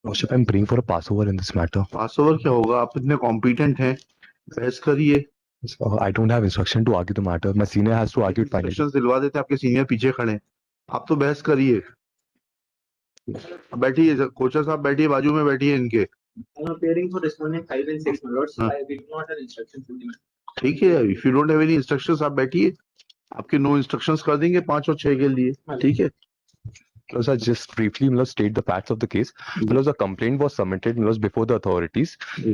Lordship, I'm praying for a passover in this matter. Pass over क्या होगा? आप इतने कॉम्पिटेंट हैं, बहस करिए। I don't have instruction to argue the matter. My senior has to argue it finally. Instructions दिलवा देते, आपके सीनियर पीछे खड़े हैं। आप तो बहस करिए। बैठिए कोचर साहब, बैठिए, बाजू में बैठिए इनके। I'm appearing for responding 5 and 6, my lords. हाँ। I did not have instructions from the matter. ठीक है, if you don't have any instructions आप बैठिए, आपके नो इंस्ट्रक्शंस कर देंगे 5 और 6 के लिए। ठीक है। Because I just briefly state the facts of the case. Because a complaint was submitted before the authorities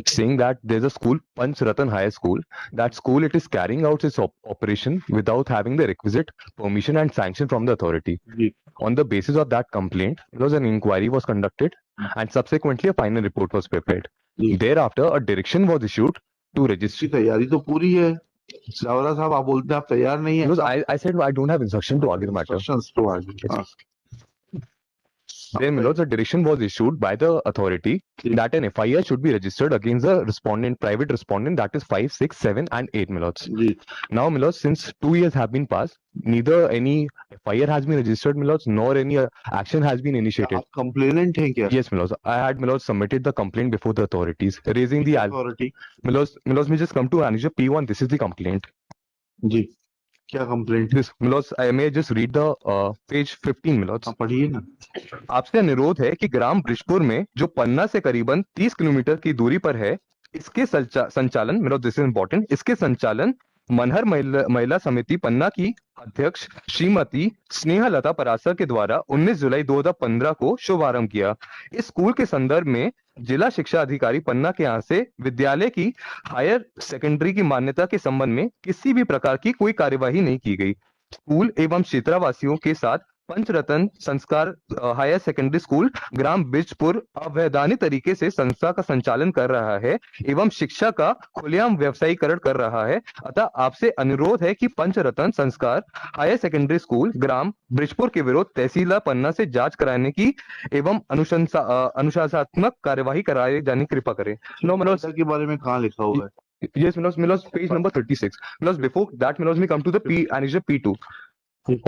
saying that there's a school, Panch Ratan High School. That school, it is carrying out its operation without having the requisite permission and sanction from the authority. On the basis of that complaint, an inquiry was conducted and subsequently a final report was prepared. Thereafter, a direction was issued to register. तैयारी तो पूरी है। सावरा साहब, आप बोलते हैं आप तैयार नहीं है। Because I said I don't have instruction to argue the matter. Instructions to argue. हाँ। Then, a direction was issued by the authority that an FIR should be registered against the respondent, private respondent, that is 5, 6, 7, and 8 milots. Now, milots, since 2 years have been passed, neither any FIR has been registered, milots, nor any action has been initiated. आप complainant हैं क्या? Yes, milots. I had milots submitted the complaint before the authorities, raising the authority. Milots, we just come to Annexure P1. This is the complaint. जी, क्या complaint? This, milots, I may just read the page 15, milots. पढ़िए ना। आपसे अनुरोध है कि ग्राम बृजपुर में जो पन्ना से करीबन 30 किलोमीटर की दूरी पर है, इसके संचालन, मतलब दिस इज इंपॉर्टेंट, इसके संचालन मनहर महिला समिति पन्ना की अध्यक्ष श्रीमती स्नेहलता परासर के द्वारा 19 जुलाई 2015 को शुभारंभ किया। इस स्कूल के संदर्भ में जिला शिक्षा अधिकारी पन्ना के यहाँ से विद्यालय की हायर सेकेंडरी की मान्यता के संबंध में किसी भी प्रकार की कोई कार्यवाही नहीं की गई। स्कूल एवं क्षेत्रवासियों के साथ पंचरत्न संस्कार हायर सेकेंडरी स्कूल ग्राम बिजपुर अवैधानिक तरीके से संस्था का संचालन कर रहा है एवं शिक्षा का खुलेआम व्यवसायीकरण कर रहा है। अतः आपसे अनुरोध है कि पंचरत्न संस्कार हायर सेकेंडरी स्कूल ग्राम ब्रिजपुर के विरुद्ध तहसीलदार पन्ना से जांच कराने की एवं अनुशासनात्मक कार्यवाही कराए जाने की कृपा करें। नो मनोज के बारे में कहाँ लिखा हुआ है? Yes, Milos, page number 36. Milos, before that, Milos, we come to the Annexure P2.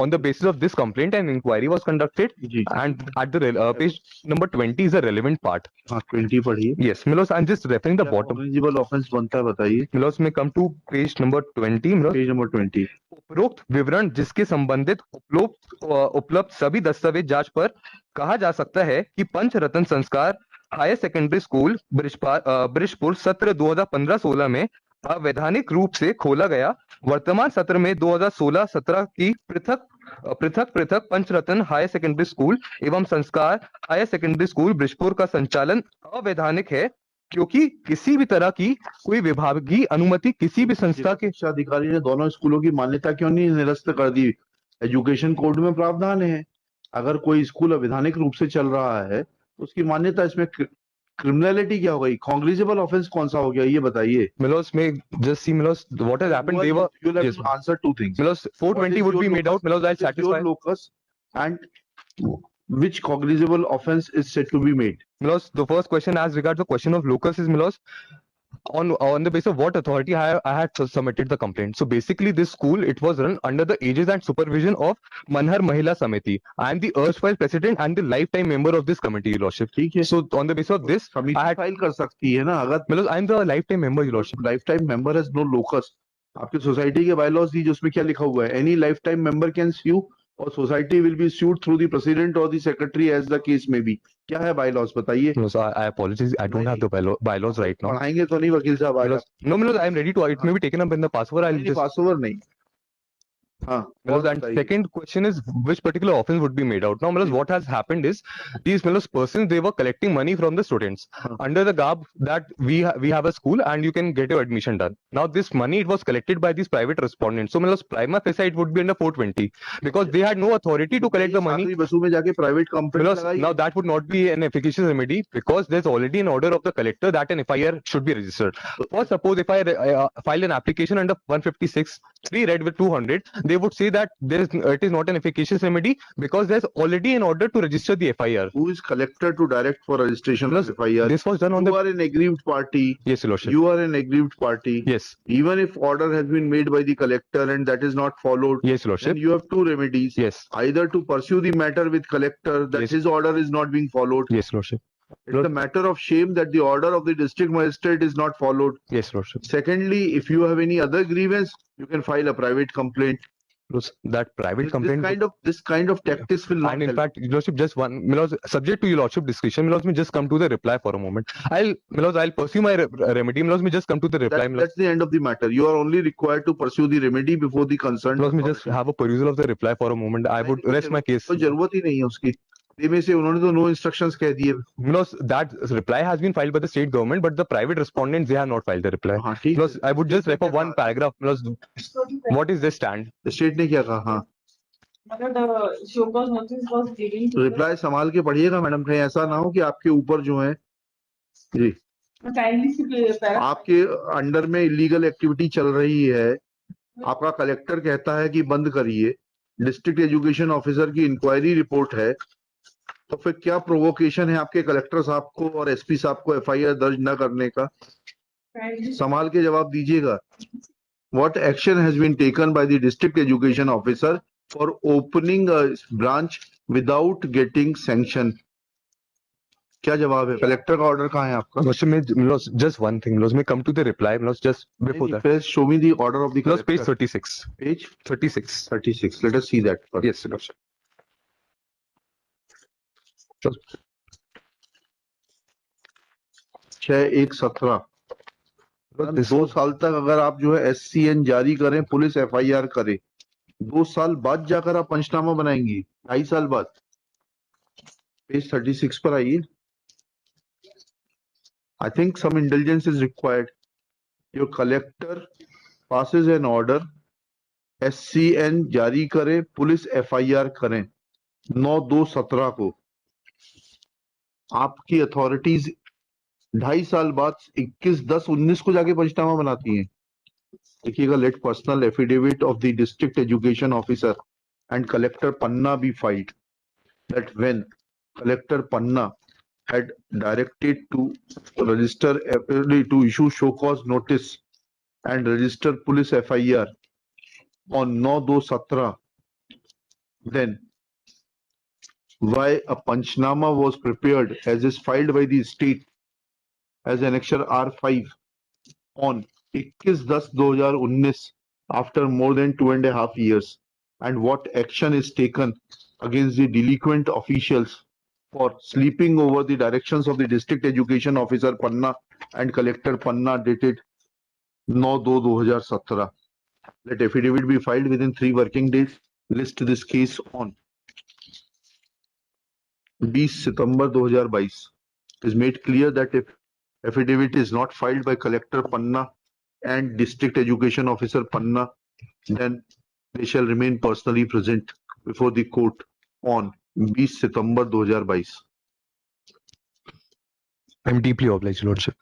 On the basis of this complaint, an inquiry was conducted, and at the page number 20 is a relevant part. 20 पढ़िए। Yes, Milos, I'm just referring the bottom. Eligible offense बनता है, बताइए। Milos, may come to page number 20. Milos. Page number 20. उपरोक्त विवरण जिसके संबंधित उपलब्ध सभी दस्तावेज जांच पर कहा जा सकता है कि पंचरत्न संस्कार हायर सेकेंडरी स्कूल बृजपुर सत्र 2015-16 में अवैधानिक रूप से खोला गया। वर्तमान सत्र में 2016-17 की पृथक पंचरत्न हायर सेकेंडरी स्कूल एवं संस्कार हायर सेकेंडरी स्कूल बृजपुर का संचालन अवैधानिक है, क्योंकि किसी भी तरह की कोई विभागीय अनुमति किसी भी संस्था के शिक्षा अधिकारी ने दोनों स्कूलों की मान्यता क्यों नहीं निरस्त कर दी? एजुकेशन कोड में प्रावधान है, अगर कोई स्कूल अवैधानिक रूप से चल रहा है तो उसकी मान्यता, इसमें क्रिमिनलिटी क्या हो गई? कॉन्ग्रेजेबल ऑफेंस कौन सा हो गया, ये बताइए। Milos, may just see, Milos, what has happened. They were, you'll have yes, to answer two things. Milos, 420 would be made out. Milos, I'll satisfy. Your locus and which cognizable offense is said to be made? Milos, the first question as regards the question of locus is, Milos, on the basis of what authority I had submitted the complaint. So basically this school, it was run under the aegis and supervision of Manhar Mahila Samiti. I am the erstwhile president and the lifetime member of this committee, Your Lordship. So on the basis of this, I had file कर सकती है ना, अगर Milos, I am the lifetime member, Your Lordship. Lifetime member has no locus. आपकी society के bylaws दीजिए, उसमें क्या लिखा हुआ है? Any lifetime member can sue और society will be sued through the president or the secretary as the case may be. क्या है बायलॉज, बताइए। No, so I apologize, I don't have the bylaws right now. पढ़ाएंगे तो नहीं वकील साहब आज? No, Milos, I am ready to. It may be taken up in the passover. I'll just passover नहीं। हाँ, and second question is which particular offense would be made out. Now, Milos, what has happened is these persons, they were collecting money from the students under the garb that we have a school and you can get your admission done. Now, this money, it was collected by these private respondents. So, Milos, prima facie it would be under 420 because they had no authority to collect the money. बसों में जाके private company Milos, now that would not be an efficacious remedy because there's already an order of the collector that an FIR should be registered. Or suppose if I file an application under 156, 3 read with 200, they would say that it is not an efficacious remedy because there's already an order to register the FIR. Who is collector to direct for registration of FIR? This was done on you are an aggrieved party. Yes, Your Lordship. You are an aggrieved party. Yes. Even if order has been made by the collector and that is not followed, yes, Your Lordship, then you have two remedies. Yes. Either to pursue the matter with collector that his order is not being followed. Yes, Lordship. It's a matter of shame that the order of the district magistrate is not followed. Yes, Lordship. Secondly, if you have any other grievance, you can file a private complaint. That private complaint. This kind of tactics will not And in help. fact, Your Lordship, just one, subject to Your Lordship discretion, let me just come to the reply for a moment. I'll pursue my remedy. Let me just come to the reply. That's the end of the matter. You are only required to pursue the remedy before the concerned. Let me just have a perusal of the reply for a moment. I would rest my case. कोई जरूरत ही नहीं है उसकी. में से उन्होंने तो no instructions कह दिए. That reply has been filed by the state government, but the private respondents, they have not filed the reply. हाँ, ठीक है. I would just refer one paragraph. What is the stand? State ने क्या कहा? हाँ. show cause notice was given to reply संभाल के पढ़िएगा मैडम, कहीं ऐसा ना हो कि आपके ऊपर जो है जी kindly see आपके अंडर में इलीगल एक्टिविटी चल रही है, आपका कलेक्टर कहता है कि बंद करिए, डिस्ट्रिक्ट एजुकेशन ऑफिसर की इंक्वायरी रिपोर्ट है, तो फिर क्या प्रोवोकेशन है आपके कलेक्टर साहब को और एसपी साहब को एफआईआर दर्ज न करने का? संभाल के जवाब दीजिएगा. What action has been taken by the district education officer for opening a branch without getting sanction? क्या जवाब है? कलेक्टर का ऑर्डर कहाँ है आपका? Just one thing. May come to the reply. Just before that. Please show me the order of the collector. Page 36. Page 36. 36. Let us see that first. Yes, Lordship. 6/1/17 2 साल तक अगर आप जो है SCN जारी करें, पुलिस FIR करे, 2 साल बाद जाकर आप पंचनामा बनाएंगी, 2.5 साल बाद. पेज 36 पर आइए. I think some indulgence is required. Your collector passes an order, SCN जारी करे, पुलिस FIR करें 9/2/17 को. आपकी अथॉरिटीज 2.5 साल बाद 21/10/19 को जाके पंचनामा बनाती हैं. देखिएगा, let personal affidavit of the district education officer and collector Panna be filed that when collector Panna had directed to register to issue show cause notice and register police FIR on 9/2/17, then why a panchnama was prepared as is filed by the state as annexure R5 on 21/10/2019 after more than 2.5 years, and what action is taken against the delinquent officials for sleeping over the directions of the district education officer Panna and collector Panna dated 9/2/2017. Let affidavit be filed within 3 working days. List this case on 20 September 2022. It is made clear that if affidavit is not filed by collector Panna and district education officer Panna, then they shall remain personally present before the court on 20 September 2022. I'm deeply obliged, Lordship.